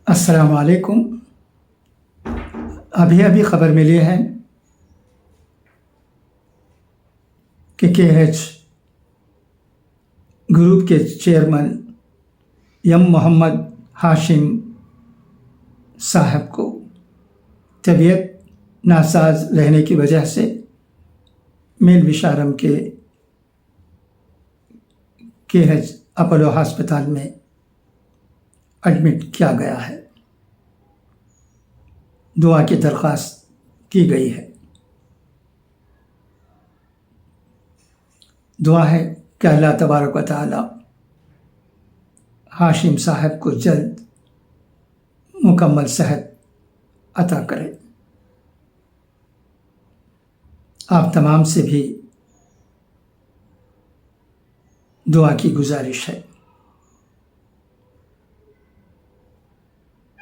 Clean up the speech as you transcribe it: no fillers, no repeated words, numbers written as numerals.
السلام علیکم۔ ابھی خبر ملی ہے کہ KH گروپ کے چیئرمین M محمد ہاشم صاحب کو طبیعت ناساز رہنے کی وجہ سے میل وشارم کے KH اپولو ہسپتال میں ایڈمٹ کیا گیا ہے۔ دعا کی درخواست کی گئی ہے۔ دعا ہے کہ اللہ تبارک و تعالی ہاشم صاحب کو جلد مکمل صحت عطا کرے۔ آپ تمام سے بھی دعا کی گزارش ہے۔